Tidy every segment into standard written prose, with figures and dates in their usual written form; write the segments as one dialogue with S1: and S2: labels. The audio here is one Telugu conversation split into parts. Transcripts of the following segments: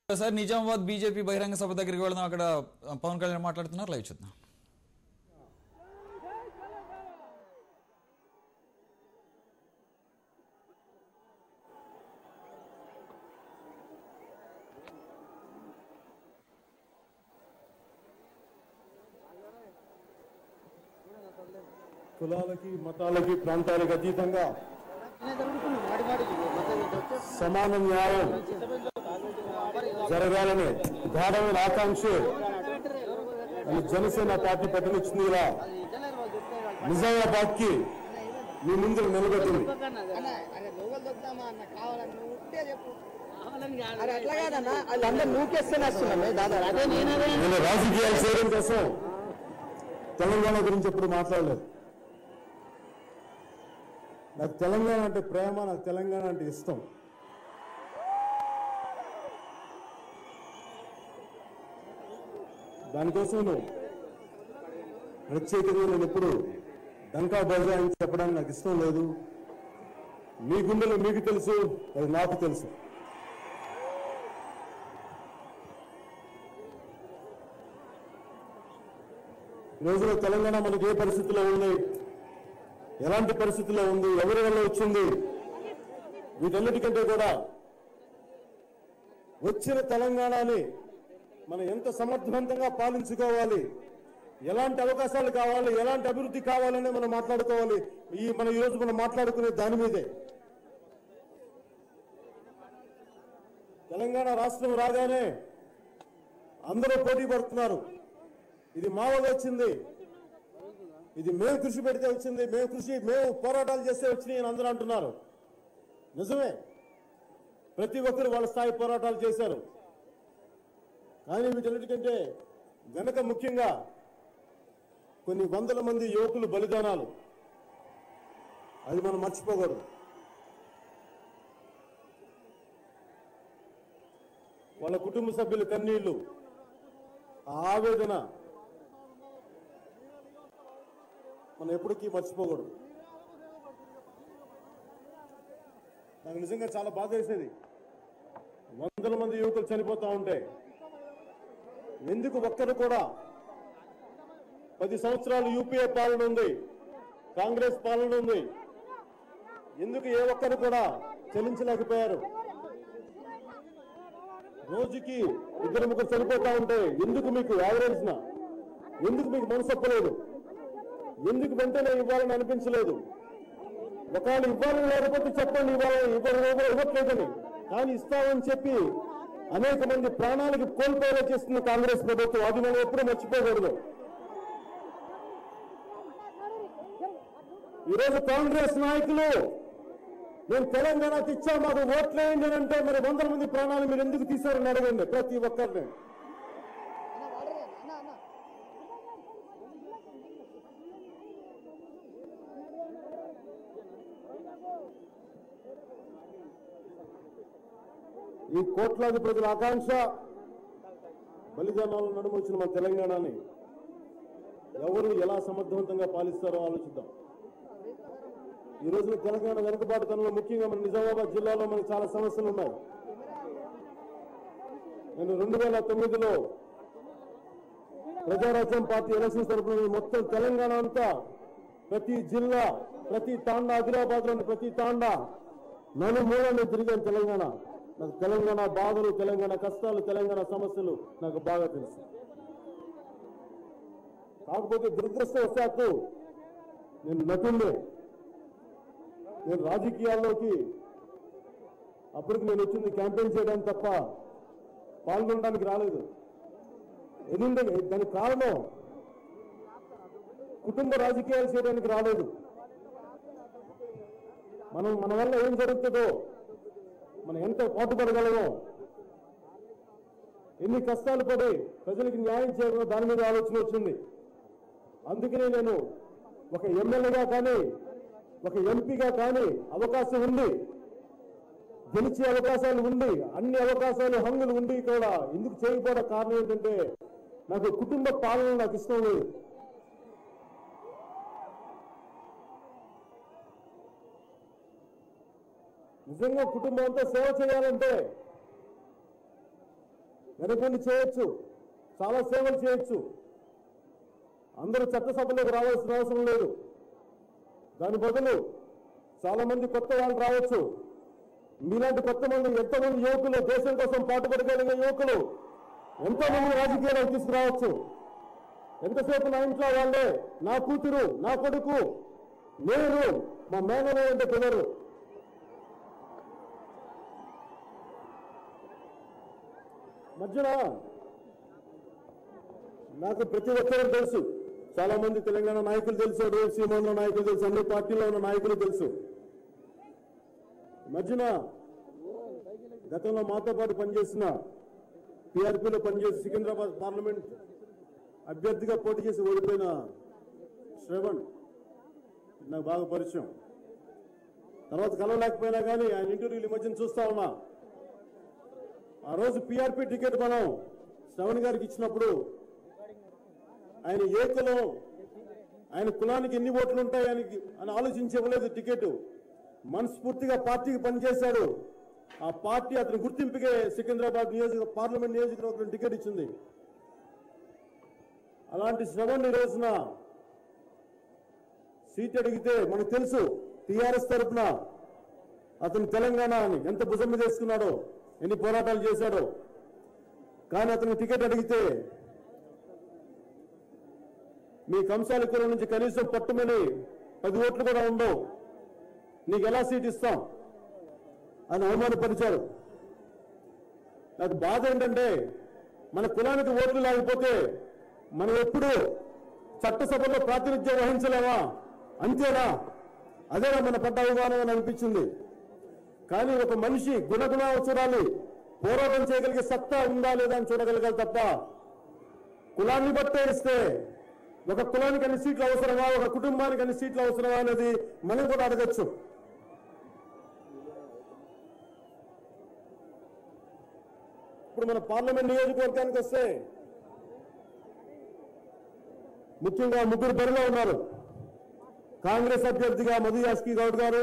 S1: సార్ నిజామాబాద్ బీజేపీ బహిరంగ సభ దగ్గరికి వెళ్దాం. అక్కడ పవన్ కళ్యాణ్ మాట్లాడుతున్నారు, లైవ్ చూద్దాం.
S2: కులాలకి మతాలకి ప్రాంతాలకు అతీతంగా సమాన న్యాయం జరగాలని గాఢమైన ఆకాంక్ష జనసేన పార్టీ ప్రకటించింది. ఇలా నిజామాబాద్ కి మీ ముందు నిలబెట్టింది. నేను రాజకీయాలు చేయడం కోసం తెలంగాణ గురించి ఎప్పుడు మాట్లాడలేదు. నాకు తెలంగాణ అంటే ప్రేమ, నాకు తెలంగాణ అంటే ఇష్టం. దానికోసం ప్రత్యేకంగా నేను ఎప్పుడు డంకా బజా అని చెప్పడానికి నాకు ఇష్టం లేదు. మీ గుండెలు మీకు తెలుసు, అది నాకు తెలుసు. ఈ రోజున తెలంగాణ మనకి ఏ పరిస్థితిలో ఉంది, ఎలాంటి పరిస్థితిలో ఉంది, ఎవరి వల్ల వచ్చింది, వీటన్నిటికంటే కూడా వచ్చిన తెలంగాణని మనం ఎంత సమర్థవంతంగా పాలించుకోవాలి, ఎలాంటి అవకాశాలు కావాలి, ఎలాంటి అభివృద్ధి కావాలని మనం మాట్లాడుకోవాలి. ఈ రోజు మనం మాట్లాడుకునే దాని మీదే. తెలంగాణ రాష్ట్రం రాగానే అందరూ పోటీ పడుతున్నారు. ఇది మా వల్ల వచ్చింది, ఇది మేము కృషి పెడితే వచ్చింది, మేము పోరాటాలు చేస్తే వచ్చినాయి అని అందరూ అంటున్నారు. నిజమే, ప్రతి ఒక్కరు వాళ్ళ స్థాయి పోరాటాలు చేశారు. కానీ వీటన్నిటికంటే వెనక ముఖ్యంగా కొన్ని వందల మంది యువకులు బలిదానాలు, అది మనం మర్చిపోకూడదు. వాళ్ళ కుటుంబ సభ్యుల కన్నీళ్లు, ఆ ఆవేదన మనం ఎప్పటికీ మర్చిపోకూడదు. నాకు నిజంగా చాలా బాధ వేసేది. వందల మంది యువకులు చనిపోతా ఉంటే ఎందుకు ఒక్కరు కూడా 10 సంవత్సరాలు యూపీఏ పాలన ఉంది, కాంగ్రెస్ పాలన ఉంది, ఎందుకు ఏ ఒక్కరు కూడా చెల్లించలేకపోయారు? రోజుకి 2-3 చనిపోతా ఉంటే ఎందుకు మీకు యావరేజ్న, ఎందుకు మీకు మనసొప్పలేదు? ఎందుకు వెంటనే ఇవ్వాలని అనిపించలేదు? ఒకవేళ ఇవ్వాలని లేకపోతే చెప్పండి, ఇవ్వట్లేదని. కానీ ఇస్తామని చెప్పి అనేక మంది ప్రాణాలకు కోల్పోయేలా చేస్తున్న కాంగ్రెస్ ప్రభుత్వం, అది మనం ఎప్పుడూ మర్చిపోకూడదు. ఈరోజు కాంగ్రెస్ నాయకులు నేను తెలంగాణ తెచ్చా, మాకు ఓట్లేయండి అని అంటే మరి వందల మంది ప్రాణాలు మీరు ఎందుకు తీశారని అడగండి ప్రతి ఒక్కరిని. ఈ కోట్లాది ప్రజల ఆకాంక్ష, బలిదానాలు నడుమొచ్చిన మన తెలంగాణని ఎవరు ఎలా సమర్థవంతంగా పాలిస్తారో ఆలోచిద్దాం. ఈ రోజున తెలంగాణ వెనుకబాటుతనంలో ముఖ్యంగా మన నిజామాబాద్ జిల్లాలో మనకు చాలా సమస్యలు ఉన్నాయి. నేను 2009లో ప్రజారాజ్యం పార్టీ ఎలక్షన్స్ తరఫున మొత్తం తెలంగాణ అంతా, ప్రతి జిల్లా, ప్రతి తాండా, ఆదిలాబాద్ లోని ప్రతి తాండా నలుమూలని తిరిగాను. తెలంగాణ, నాకు తెలంగాణ బాధలు, తెలంగాణ కష్టాలు, తెలంగాణ సమస్యలు నాకు బాగా తెలుసు. కాకపోతే దురదృష్టవశాత్తు నేను నటుడే, నేను రాజకీయాల్లోకి అప్పటికి నేను వచ్చింది క్యాంపెయిన్ చేయడానికి తప్ప పాల్గొనడానికి రాలేదు. ఎందుకంటే దానికి కారణం కుటుంబ రాజకీయాలు చేయడానికి రాలేదు. మన వల్ల ఏం జరుగుతుందో, మనం ఎంత పాటుపడగలమో, ఎన్ని కష్టాలు పడి ప్రజలకు న్యాయం చేయగలమో దాని మీద ఆలోచన వచ్చింది. అందుకనే నేను ఒక ఎమ్మెల్యేగా కానీ, ఒక ఎంపీగా కానీ అవకాశం ఉంది, గెలిచే అవకాశాలు ఉంది, అన్ని అవకాశాలు హంగులు ఉండి కూడా ఎందుకు చేయకపోవడం కారణం ఏంటంటే నాకు కుటుంబ పాలన నాకు ఇష్టం లేదు. నిజంగా కుటుంబంతో సేవ చేయాలంటే వెనకుండి చేయొచ్చు, చాలా సేవలు చేయొచ్చు. అందరూ చట్టసభలోకి రావాల్సిన అవసరం లేదు. దాని బదులు చాలా మంది కొత్త వాళ్ళు రావచ్చు. మీలాంటి కొత్త మంది ఎంతమంది యువకులు, దేశం కోసం పాటుపడగలిగే యువకులు ఎంతోమంది రాజకీయాలకు తీసుకురావచ్చు. ఎంతసేపు నా ఇంట్లో వాళ్ళే, నా కూతురు, నా కొడుకు, నేను, మా మేనలు అంటే పిల్లరు. మధ్యన నాకు ప్రతి ఒక్కరూ తెలుసు. చాలా మంది తెలంగాణ నాయకులు తెలుసు, సీమాంధ్ర నాయకులు తెలుసు, అన్ని పార్టీలో ఉన్న నాయకులు తెలుసు. మధ్యన గతంలో మాతో పాటు పనిచేసిన టీఆర్పీలో పనిచేసి సికింద్రాబాద్ పార్లమెంట్ అభ్యర్థిగా పోటీ చేసి ఓడిపోయిన శ్రవణ్ నాకు బాగా పరిచయం. తర్వాత కలవలేకపోయినా కానీ ఆయన ఇంటర్వ్యూలు ఈ మధ్యన చూస్తా ఉన్నా. ఆ రోజు పీఆర్పీ టికెట్ మనం శ్రవణ్ గారికి ఇచ్చినప్పుడు ఆయన ఏ కులం, ఆయన కులానికి ఎన్ని ఓట్లు ఉంటాయి అని ఆలోచించి ఇవ్వలేదు టికెట్. మనస్ఫూర్తిగా పార్టీకి పనిచేశాడు. ఆ పార్టీ అతని గుర్తింపుకే సికింద్రాబాద్ పార్లమెంట్ నియోజకవర్గం టికెట్ ఇచ్చింది. అలాంటి శ్రవణ్ ఈ రోజున సీట్ అడిగితే మనకు తెలుసు టీఆర్ఎస్ తరఫున అతను తెలంగాణ అని ఎంత భుజం మీద వేసుకున్నాడో, ఎన్ని పోరాటాలు చేశాడో. కానీ అతను టికెట్ అడిగితే మీ కంసాల కులం నుంచి కనీసం పట్టుమని 10 ఓట్లు కూడా ఉండవు, నీకు ఎలా సీట్ ఇస్తాం అని అవమానపరిచారు. నాకు బాధ ఏంటంటే మన కులానికి ఓట్లు లేకపోతే మనం ఎప్పుడు చట్టసభలో ప్రాతినిధ్యం వహించలేమా, అంతేనా, అదేనా మన పడ్డ అవమానం అని అనిపించింది. కానీ ఒక మనిషి గుణగుణాలు చూడాలి, పోరాటం చేయగలిగే సత్తా ఉందా లేదా అని చూడగలగాలి తప్ప కులాన్ని బట్టే ఇస్తే ఒక కులానికి అన్ని సీట్లు అవసరమా, ఒక కుటుంబానికి అన్ని సీట్లు అవసరమా అనేది మనం కూడా అడగచ్చు. ఇప్పుడు మన పార్లమెంట్ నియోజకవర్గానికి వస్తే ముఖ్యంగా 3 బరిలో ఉన్నారు. కాంగ్రెస్ అభ్యర్థిగా మధు యాష్కి గౌడ్ గారు,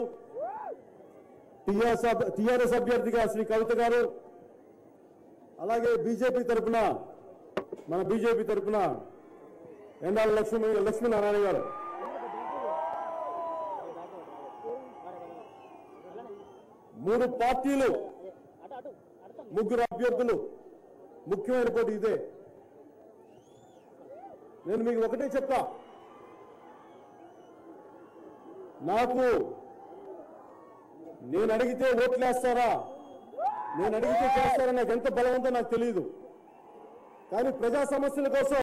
S2: టీఆర్ఎస్ అభ్యర్థిగా శ్రీ కవిత గారు, అలాగే మన బీజేపీ తరఫున ఎండాల లక్ష్మీనారాయణ గారు. మూడు పార్టీలు, 3 అభ్యర్థులు, ముఖ్యమైన పోటీ ఇదే. నేను మీకు ఒకటే చెప్తా, నేను అడిగితే ఓట్లేస్తారా, నేను అడిగితే చేస్తారా, నాకు ఎంత బలం ఉందో నాకు తెలియదు. కానీ ప్రజా సమస్యల కోసం